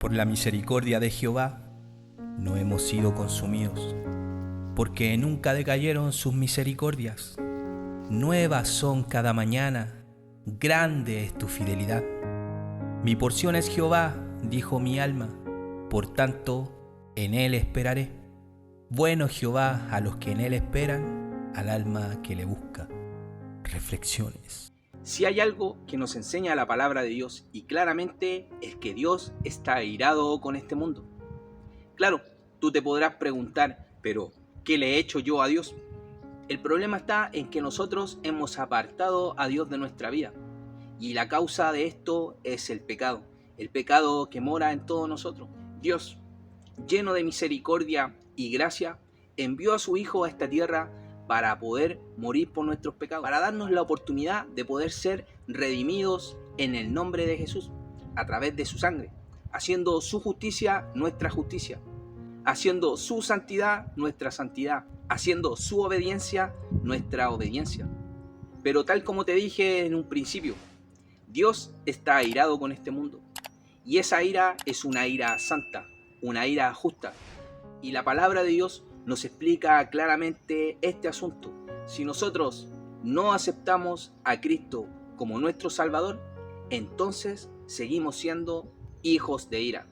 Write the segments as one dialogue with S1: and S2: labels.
S1: Por la misericordia de Jehová no hemos sido consumidos, porque nunca decayeron sus misericordias. Nuevas son cada mañana, grande es tu fidelidad. Mi porción es Jehová, dijo mi alma, por tanto en él esperaré. Bueno Jehová a los que en él esperan, al alma que le busca. Reflexiones.
S2: Si hay algo que nos enseña la palabra de Dios, y claramente, es que Dios está airado con este mundo. Claro, tú te podrás preguntar, pero ¿qué le he hecho yo a Dios? El problema está en que nosotros hemos apartado a Dios de nuestra vida, y la causa de esto es el pecado que mora en todos nosotros. Dios, lleno de misericordia y gracia, envió a su Hijo a esta tierra para poder morir por nuestros pecados, para darnos la oportunidad de poder ser redimidos en el nombre de Jesús, a través de su sangre, haciendo su justicia nuestra justicia, haciendo su santidad nuestra santidad, haciendo su obediencia nuestra obediencia. Pero tal como te dije en un principio, Dios está airado con este mundo, y esa ira es una ira santa, una ira justa, y la palabra de Dios nos explica claramente este asunto. Si nosotros no aceptamos a Cristo como nuestro Salvador, entonces seguimos siendo hijos de ira,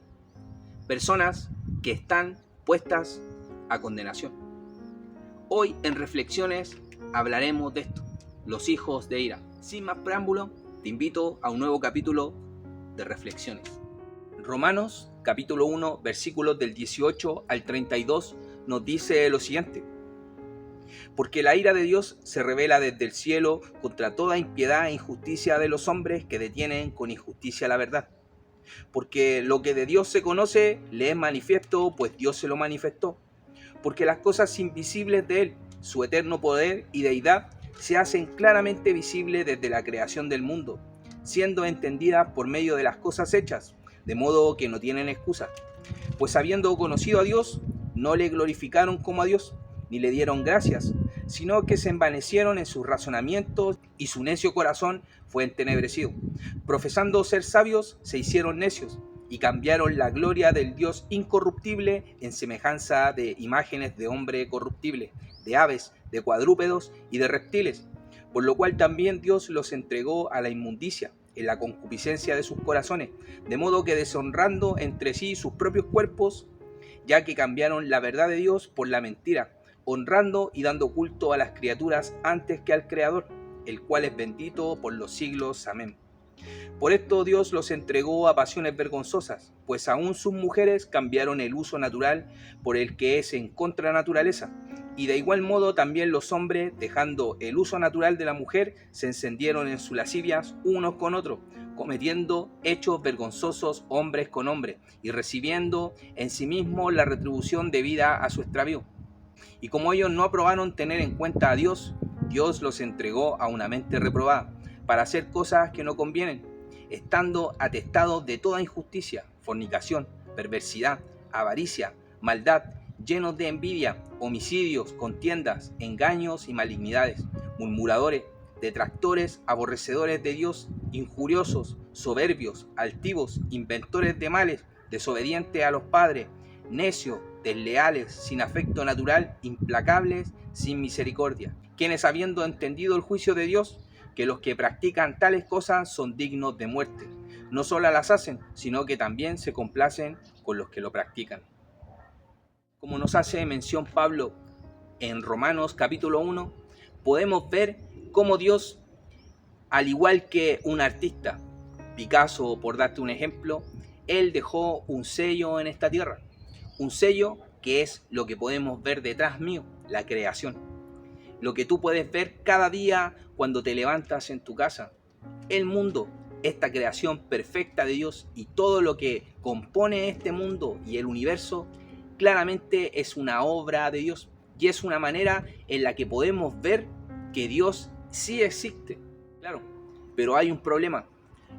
S2: personas que están puestas a condenación. Hoy en Reflexiones hablaremos de esto, los hijos de ira. Sin más preámbulo, te invito a un nuevo capítulo de Reflexiones. Romanos capítulo 1, versículos del 18 al 32 nos dice lo siguiente: porque la ira de Dios se revela desde el cielo contra toda impiedad e injusticia de los hombres que detienen con injusticia la verdad. Porque lo que de Dios se conoce le es manifiesto, pues Dios se lo manifestó. Porque las cosas invisibles de Él, su eterno poder y deidad, se hacen claramente visibles desde la creación del mundo, siendo entendidas por medio de las cosas hechas, de modo que no tienen excusa. Pues habiendo conocido a Dios, no le glorificaron como a Dios, ni le dieron gracias, sino que se envanecieron en sus razonamientos, y su necio corazón fue entenebrecido. Profesando ser sabios, se hicieron necios, y cambiaron la gloria del Dios incorruptible en semejanza de imágenes de hombre corruptible, de aves, de cuadrúpedos y de reptiles, por lo cual también Dios los entregó a la inmundicia, en la concupiscencia de sus corazones, de modo que deshonrando entre sí sus propios cuerpos, ya que cambiaron la verdad de Dios por la mentira, honrando y dando culto a las criaturas antes que al Creador, el cual es bendito por los siglos. Amén. Por esto Dios los entregó a pasiones vergonzosas, pues aún sus mujeres cambiaron el uso natural por el que es en contranaturaleza, y de igual modo también los hombres, dejando el uso natural de la mujer, se encendieron en sus lascivias unos con otros, cometiendo hechos vergonzosos hombres con hombres, y recibiendo en sí mismos la retribución debida a su extravío. Y como ellos no aprobaron tener en cuenta a Dios, Dios los entregó a una mente reprobada, para hacer cosas que no convienen, estando atestados de toda injusticia, fornicación, perversidad, avaricia, maldad, llenos de envidia, homicidios, contiendas, engaños y malignidades, murmuradores, detractores, aborrecedores de Dios, injuriosos, soberbios, altivos, inventores de males, desobedientes a los padres, necios, desleales, sin afecto natural, implacables, sin misericordia, quienes habiendo entendido el juicio de Dios, que los que practican tales cosas son dignos de muerte, no solo las hacen, sino que también se complacen con los que lo practican. Como nos hace mención Pablo en Romanos capítulo 1, podemos ver cómo Dios, al igual que un artista, Picasso por darte un ejemplo, él dejó un sello en esta tierra, un sello que es lo que podemos ver detrás mío, la creación. Lo que tú puedes ver cada día cuando te levantas en tu casa. El mundo, esta creación perfecta de Dios y todo lo que compone este mundo y el universo, claramente es una obra de Dios. Y es una manera en la que podemos ver que Dios sí existe. Claro, pero hay un problema.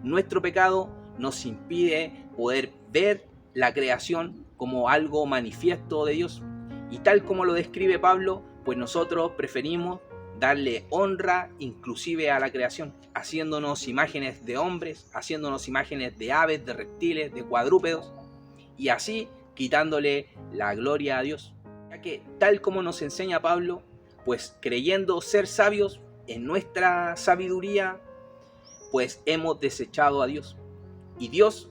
S2: Nuestro pecado nos impide poder ver la creación como algo manifiesto de Dios. Y tal como lo describe Pablo, pues nosotros preferimos darle honra inclusive a la creación, haciéndonos imágenes de hombres, haciéndonos imágenes de aves, de reptiles, de cuadrúpedos. y así quitándole la gloria a Dios. Ya que tal como nos enseña Pablo, pues creyendo ser sabios en nuestra sabiduría, pues hemos desechado a Dios. Y Dios,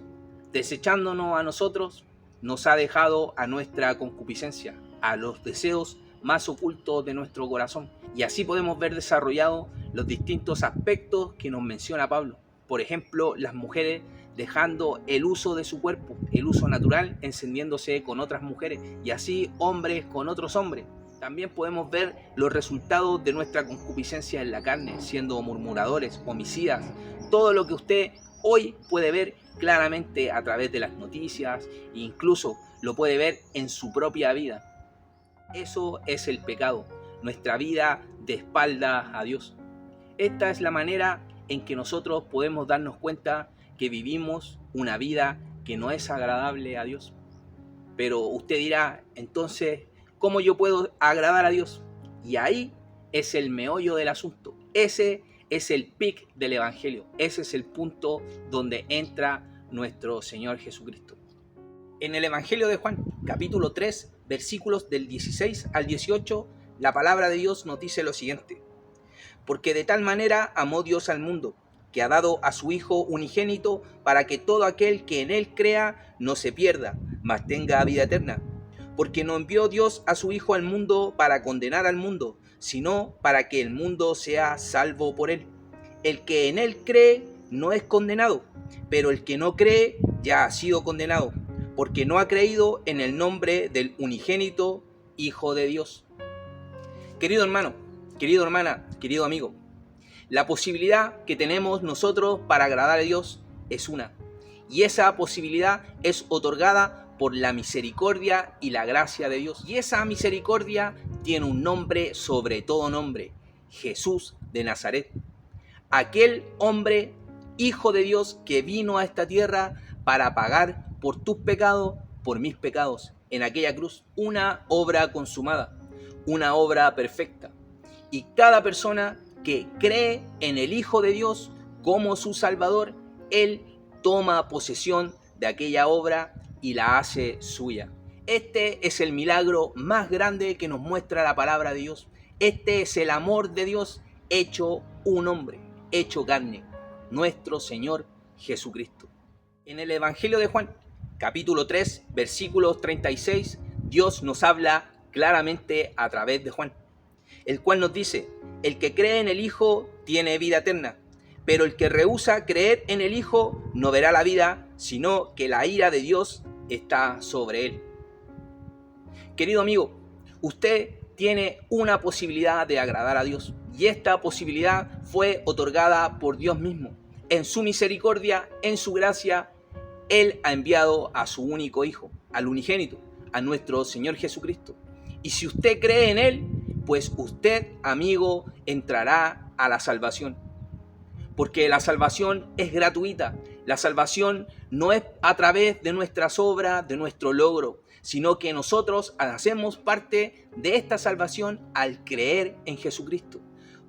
S2: desechándonos a nosotros, nos ha dejado a nuestra concupiscencia, a los deseos más ocultos de nuestro corazón. Y así podemos ver desarrollados los distintos aspectos que nos menciona Pablo. Por ejemplo, las mujeres dejando el uso de su cuerpo, el uso natural, encendiéndose con otras mujeres, y así hombres con otros hombres. También podemos ver los resultados de nuestra concupiscencia en la carne, siendo murmuradores, homicidas, todo lo que usted hoy puede ver claramente a través de las noticias e incluso lo puede ver en su propia vida. Eso es el pecado, nuestra vida de espaldas a Dios. Esta es la manera en que nosotros podemos darnos cuenta que vivimos una vida que no es agradable a Dios. Pero usted dirá, entonces, ¿cómo yo puedo agradar a Dios? Y ahí es el meollo del asunto. Ese es el pic del Evangelio. Ese es el punto donde entra nuestro Señor Jesucristo. En el Evangelio de Juan, capítulo 3, versículos del 16 al 18, la palabra de Dios nos dice lo siguiente: porque de tal manera amó Dios al mundo, que ha dado a su Hijo unigénito, para que todo aquel que en él crea no se pierda, mas tenga vida eterna. Porque no envió Dios a su Hijo al mundo para condenar al mundo, sino para que el mundo sea salvo por él. El que en él cree no es condenado, pero el que no cree ya ha sido condenado, porque no ha creído en el nombre del unigénito Hijo de Dios. Querido hermano, querida hermana, querido amigo, la posibilidad que tenemos nosotros para agradar a Dios es una, y esa posibilidad es otorgada por la misericordia y la gracia de Dios. Y esa misericordia tiene un nombre sobre todo nombre: Jesús de Nazaret. Aquel hombre, Hijo de Dios, que vino a esta tierra para pagar por tus pecados, por mis pecados, en aquella cruz. Una obra consumada, una obra perfecta. Y cada persona que cree en el Hijo de Dios como su Salvador, Él toma posesión de aquella obra y la hace suya. Este es el milagro más grande que nos muestra la palabra de Dios. Este es el amor de Dios hecho un hombre, hecho carne, nuestro Señor Jesucristo. En el Evangelio de Juan, capítulo 3, versículos 36, Dios nos habla claramente a través de Juan, el cual nos dice: el que cree en el Hijo tiene vida eterna, pero el que rehúsa creer en el Hijo no verá la vida, sino que la ira de Dios está sobre él. Querido amigo, usted tiene una posibilidad de agradar a Dios, y esta posibilidad fue otorgada por Dios mismo. En su misericordia, en su gracia, Él ha enviado a su único Hijo, al unigénito, a nuestro Señor Jesucristo. Y si usted cree en Él, pues usted, amigo, entrará a la salvación. Porque la salvación es gratuita. La salvación no es a través de nuestras obras, de nuestro logro, sino que nosotros hacemos parte de esta salvación al creer en Jesucristo.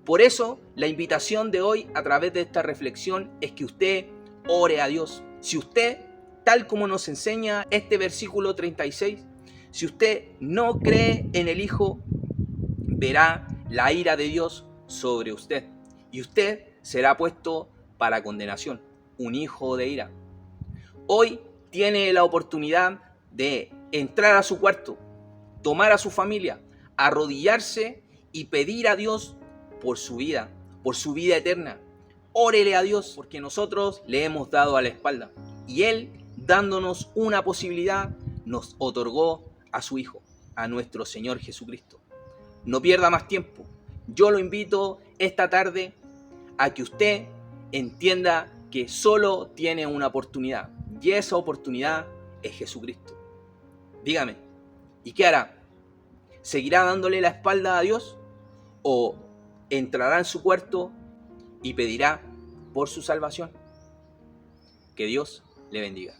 S2: Por eso, la invitación de hoy a través de esta reflexión es que usted ore a Dios. Si usted, tal como nos enseña este versículo 36, si usted no cree en el Hijo, verá la ira de Dios sobre usted, y usted será puesto para condenación, un hijo de ira. Hoy tiene la oportunidad de entrar a su cuarto, tomar a su familia, arrodillarse y pedir a Dios por su vida eterna. Órele a Dios, porque nosotros le hemos dado a la espalda, y Él, dándonos una posibilidad, nos otorgó a su Hijo, a nuestro Señor Jesucristo. No pierda más tiempo. Yo lo invito esta tarde a que usted entienda que solo tiene una oportunidad, y esa oportunidad es Jesucristo. Dígame, ¿y qué hará? ¿Seguirá dándole la espalda a Dios? ¿O entrará en su cuarto y pedirá por su salvación? Que Dios le bendiga.